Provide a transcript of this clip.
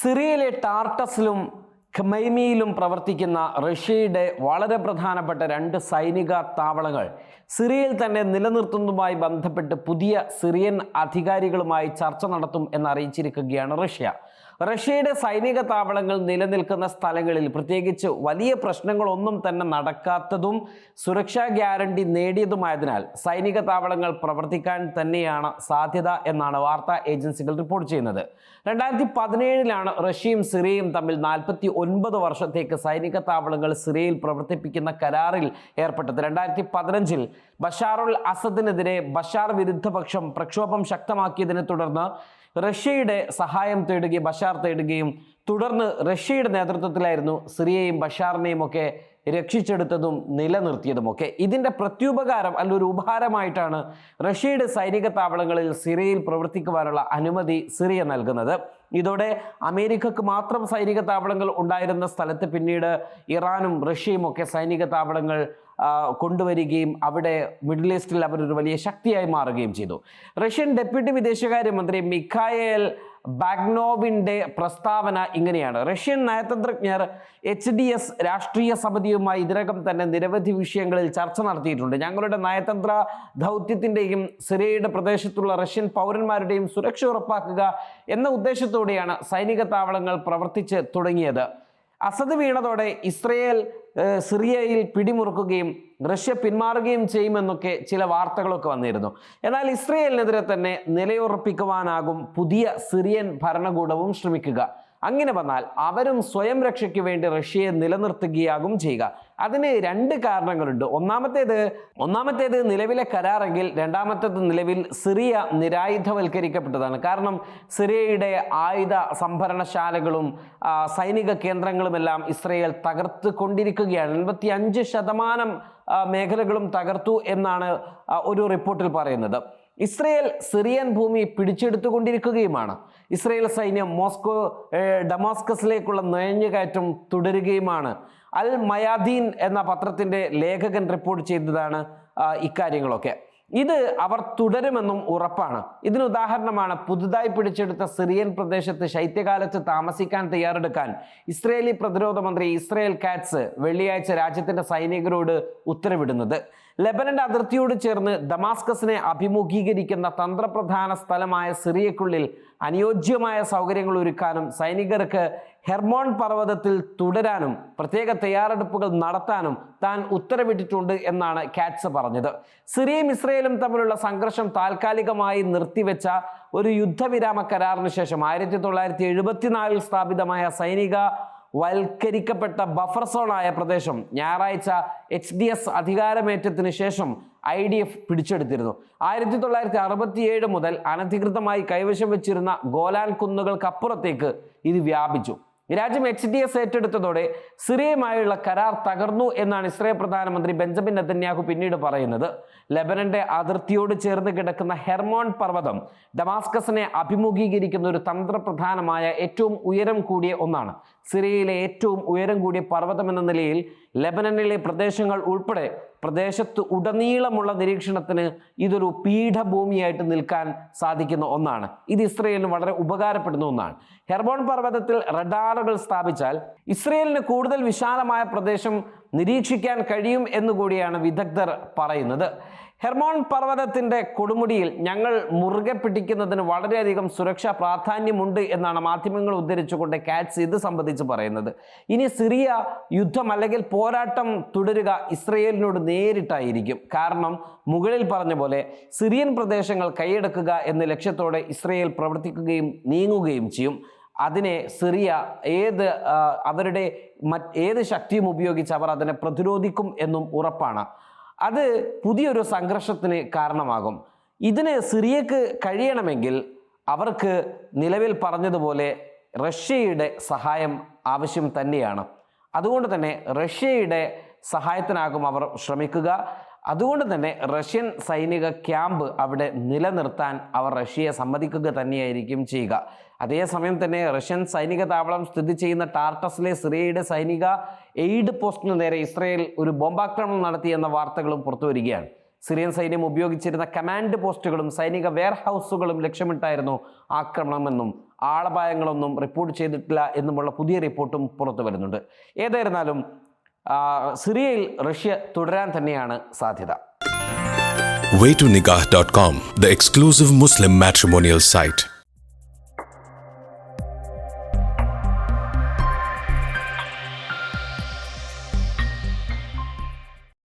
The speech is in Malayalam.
സിറിയയിലെ ടാർട്ടസിലും ഖമൈമിയിലും പ്രവർത്തിക്കുന്ന റഷ്യയുടെ വളരെ പ്രധാനപ്പെട്ട 2 സൈനിക താവളങ്ങൾ സിറിയയിൽ തന്നെ നിലനിർത്തുന്നതുമായി ബന്ധപ്പെട്ട് പുതിയ സിറിയൻ അധികാരികളുമായി ചർച്ച നടത്തും എന്നറിയിച്ചിരിക്കുകയാണ് റഷ്യയുടെ സൈനിക താവളങ്ങൾ നിലനിൽക്കുന്ന സ്ഥലങ്ങളിൽ പ്രത്യേകിച്ച് വലിയ പ്രശ്നങ്ങളൊന്നും തന്നെ നടക്കാത്തതും സുരക്ഷാ ഗ്യാരണ്ടി നേടിയതുമായതിനാൽ സൈനിക താവളങ്ങൾ പ്രവർത്തിക്കാൻ തന്നെയാണ് സാധ്യത എന്നാണ് വാർത്താ ഏജൻസികൾ റിപ്പോർട്ട് ചെയ്യുന്നത്. 2017 റഷ്യയും സിറിയയും തമ്മിൽ 49 വർഷത്തേക്ക് സൈനിക താവളങ്ങൾ സിറിയയിൽ പ്രവർത്തിപ്പിക്കുന്ന കരാറിൽ ഏർപ്പെട്ടത്. 2015 ബഷാറുൽ അസദിനെതിരെ ബഷാർ വിരുദ്ധപക്ഷം പ്രക്ഷോഭം ശക്തമാക്കിയതിനെ തുടർന്ന് റഷ്യയുടെ സഹായം തേടുകയും ബഷാർ തേടുകയും തുടർന്ന് റഷ്യയുടെ നേതൃത്വത്തിലായിരുന്നു സിറിയയും ബഷാറിനെയും ഒക്കെ രക്ഷിച്ചെടുത്തതും നിലനിർത്തിയതുമൊക്കെ. ഇതിൻ്റെ പ്രത്യുപകാരം ഒരു ഉപഹാരമായിട്ടാണ് റഷ്യയുടെ സൈനിക താവളങ്ങളിൽ സിറിയയിൽ പ്രവർത്തിക്കുവാനുള്ള അനുമതി സിറിയ നൽകുന്നത്. ഇതോടെ അമേരിക്കക്ക് മാത്രം സൈനിക താവളങ്ങൾ ഉണ്ടായിരുന്ന സ്ഥലത്ത് പിന്നീട് ഇറാനും റഷ്യയും ഒക്കെ സൈനിക താവളങ്ങൾ കൊണ്ടുവരികയും അവിടെ മിഡിൽ ഈസ്റ്റിൽ അവരൊരു വലിയ ശക്തിയായി മാറുകയും ചെയ്തു. റഷ്യൻ ഡെപ്യൂട്ടി വിദേശകാര്യമന്ത്രി മിഖായേൽ ബാഗ്നോവിൻ്റെ പ്രസ്താവന ഇങ്ങനെയാണ്: റഷ്യൻ നയതന്ത്രജ്ഞർ HDS രാഷ്ട്രീയ സമിതിയുമായി ഇതിനകം തന്നെ നിരവധി വിഷയങ്ങളിൽ ചർച്ച നടത്തിയിട്ടുണ്ട്. ഞങ്ങളുടെ നയതന്ത്ര ദൗത്യത്തിൻ്റെയും സിറിയയുടെ പ്രദേശത്തുള്ള റഷ്യൻ പൗരന്മാരുടെയും സുരക്ഷ ഉറപ്പാക്കുക എന്ന ഉദ്ദേശത്തോടെയാണ് സൈനിക താവളങ്ങൾ പ്രവർത്തിച്ച് തുടങ്ങിയത്. അസദ് വീണതോടെ ഇസ്രയേൽ സിറിയയിൽ പിടിമുറുക്കുകയും റഷ്യ പിന്മാറുകയും ചെയ്യുമെന്നൊക്കെ ചില വാർത്തകളൊക്കെ വന്നിരുന്നു. എന്നാൽ ഇസ്രയേലിനെതിരെ തന്നെ നിലയുറപ്പിക്കുവാനാകും പുതിയ സിറിയൻ ഭരണകൂടവും ശ്രമിക്കുക. അങ്ങനെ വന്നാൽ അവരും സ്വയം രക്ഷയ്ക്ക് വേണ്ടി റഷ്യയെ നിലനിർത്തുകയാകും ചെയ്യുക. അതിന് 2 കാരണങ്ങളുണ്ട്. ഒന്നാമത്തേത് നിലവിലെ കരാറെങ്കിൽ, രണ്ടാമത്തേത് നിലവിൽ സിറിയ നിരായുധവൽക്കരിക്കപ്പെട്ടതാണ്. കാരണം സിറിയയുടെ ആയുധ സംഭരണശാലകളും സൈനിക കേന്ദ്രങ്ങളുമെല്ലാം ഇസ്രയേൽ തകർത്ത് കൊണ്ടിരിക്കുകയാണ്. 85% മേഖലകളും തകർത്തു എന്നാണ് ഒരു റിപ്പോർട്ടിൽ പറയുന്നത്. ഇസ്രയേൽ സിറിയൻ ഭൂമി പിടിച്ചെടുത്തുകൊണ്ടിരിക്കുകയുമാണ്. ഇസ്രയേൽ സൈന്യം ഡമാസ്കസിലേക്കുള്ള നുഴഞ്ഞുകയറ്റം തുടരുകയുമാണ്. അൽ മയാദീൻ എന്ന പത്രത്തിൻ്റെ ലേഖകൻ റിപ്പോർട്ട് ചെയ്തതാണ് ഇക്കാര്യങ്ങളൊക്കെ. ഇത് അവർ തുടരുമെന്നും ഉറപ്പാണ്. ഇതിന് ഉദാഹരണമാണ് പുതുതായി പിടിച്ചെടുത്ത സിറിയൻ പ്രദേശത്ത് ശൈത്യകാലത്ത് താമസിക്കാൻ തയ്യാറെടുക്കാൻ ഇസ്രയേലി പ്രതിരോധ മന്ത്രി ഇസ്രായേൽ കാറ്റ്സ് വെള്ളിയാഴ്ച രാജ്യത്തിൻ്റെ സൈനികരോട് ഉത്തരവിടുന്നത്. ലെബനന്റെ അതിർത്തിയോട് ചേർന്ന് ദമാസ്കസിനെ അഭിമുഖീകരിക്കുന്ന തന്ത്രപ്രധാന സ്ഥലമായ സിറിയക്കുള്ളിൽ അനുയോജ്യമായ സൗകര്യങ്ങൾ ഒരുക്കാനും സൈനികർക്ക് ഹെർമോൺ പർവ്വതത്തിൽ തുടരാനും പ്രത്യേക തയ്യാറെടുപ്പുകൾ നടത്താനും താൻ ഉത്തരവിട്ടിട്ടുണ്ട് എന്നാണ് കാറ്റ്സ് പറഞ്ഞത്. സിറിയയും ഇസ്രയേലും തമ്മിലുള്ള സംഘർഷം താൽക്കാലികമായി നിർത്തിവെച്ച ഒരു യുദ്ധവിരാമ കരാറിന് ശേഷം 1974 സ്ഥാപിതമായ സൈനിക വൽക്കരിക്കപ്പെട്ട ബഫർ സോണായ പ്രദേശം ഞായറാഴ്ച HDS അധികാരമേറ്റത്തിന് ശേഷം IDF പിടിച്ചെടുത്തിരുന്നു. 1967 മുതൽ അനധികൃതമായി കൈവശം വെച്ചിരുന്ന ഗോലാൻ കുന്നുകൾക്കപ്പുറത്തേക്ക് ഇത് വ്യാപിച്ചു. രാജ്യം HDS ഏറ്റെടുത്തതോടെ സിറിയയുമായുള്ള കരാർ തകർന്നു എന്നാണ് ഇസ്രായേൽ പ്രധാനമന്ത്രി ബെഞ്ചമിൻ നെതന്യാഹു പിന്നീട് പറയുന്നത്. ലെബനന്റെ അതിർത്തിയോട് ചേർന്ന് കിടക്കുന്ന ഹെർമോൺ പർവ്വതം ഡമാസ്കസിനെ അഭിമുഖീകരിക്കുന്ന ഒരു തന്ത്രപ്രധാനമായ ഏറ്റവും ഉയരം കൂടിയ ഒന്നാണ്. സിറിയയിലെ ഏറ്റവും ഉയരം കൂടിയ പർവ്വതം എന്ന നിലയിൽ ലെബനനിലെ പ്രദേശങ്ങൾ ഉൾപ്പെടെ പ്രദേശത്ത് ഉടനീളമുള്ള നിരീക്ഷണത്തിന് ഇതൊരു പീഠഭൂമിയായിട്ട് നിൽക്കാൻ സാധിക്കുന്ന ഒന്നാണ്. ഇത് ഇസ്രയേലിന് വളരെ ഉപകാരപ്പെടുന്ന ഒന്നാണ്. ഹെർമോൺ പർവ്വതത്തിൽ റഡാറുകൾ സ്ഥാപിച്ചാൽ ഇസ്രയേലിന് കൂടുതൽ വിശാലമായ പ്രദേശം നിരീക്ഷിക്കാൻ കഴിയും എന്നുകൂടിയാണ് വിദഗ്ധർ പറയുന്നത്. ഹെർമോൺ പർവ്വതത്തിൻ്റെ കൊടുമുടിയിൽ ഞങ്ങൾ മുറുകെ പിടിക്കുന്നതിന് വളരെയധികം സുരക്ഷാ പ്രാധാന്യമുണ്ട് എന്നാണ് മാധ്യമങ്ങൾ ഉദ്ധരിച്ചുകൊണ്ട് കാറ്റ്സ് ഇത് സംബന്ധിച്ച് പറയുന്നത്. ഇനി സിറിയ യുദ്ധം അല്ലെങ്കിൽ പോരാട്ടം തുടരുക ഇസ്രയേലിനോട് നേരിട്ടായിരിക്കും. കാരണം മുകളിൽ പറഞ്ഞ പോലെ സിറിയൻ പ്രദേശങ്ങൾ കൈയടക്കുക എന്ന ലക്ഷ്യത്തോടെ ഇസ്രയേൽ പ്രവർത്തിക്കുകയും നീങ്ങുകയും ചെയ്യും. അതിനെ സിറിയ അവരുടെ ഏത് ശക്തിയും ഉപയോഗിച്ച് അവർ അതിനെ പ്രതിരോധിക്കും എന്നും ഉറപ്പാണ്. അത് പുതിയൊരു സംഘർഷത്തിന് കാരണമാകും. ഇതിന് സിറിയക്ക് കഴിയണമെങ്കിൽ അവർക്ക് നിലവിൽ പറഞ്ഞതുപോലെ റഷ്യയുടെ സഹായം ആവശ്യം തന്നെയാണ്. അതുകൊണ്ട് തന്നെ റഷ്യയുടെ സഹായത്തിനാകും അവർ ശ്രമിക്കുക. അതുകൊണ്ട് തന്നെ റഷ്യൻ സൈനിക ക്യാമ്പ് അവിടെ നിലനിർത്താൻ അവർ റഷ്യയെ സമ്മതിക്കുക തന്നെയായിരിക്കും ചെയ്യുക. അതേസമയം തന്നെ റഷ്യൻ സൈനിക താവളം സ്ഥിതി ചെയ്യുന്ന ടാർട്ടസിലെ സിറിയയുടെ സൈനിക എയ്ഡ് പോസ്റ്റിന് നേരെ ഇസ്രയേൽ ഒരു ബോംബാക്രമണം നടത്തിയെന്ന വാർത്തകളും പുറത്തുവരികയാണ്. സിറിയൻ സൈന്യം ഉപയോഗിച്ചിരുന്ന കമാൻഡ് പോസ്റ്റുകളും സൈനിക വെയർഹൗസുകളും ലക്ഷ്യമിട്ടായിരുന്നു ആക്രമണമെന്നും ആളപായങ്ങളൊന്നും റിപ്പോർട്ട് ചെയ്തിട്ടില്ല എന്നുമുള്ള പുതിയ റിപ്പോർട്ടും പുറത്തു വരുന്നുണ്ട്. ഏതായിരുന്നാലും സിറിയയിൽ റഷ്യ തുടരാൻ തന്നെയാണ് സാധ്യത. waytonikah.com, the exclusive Muslim matrimonial site.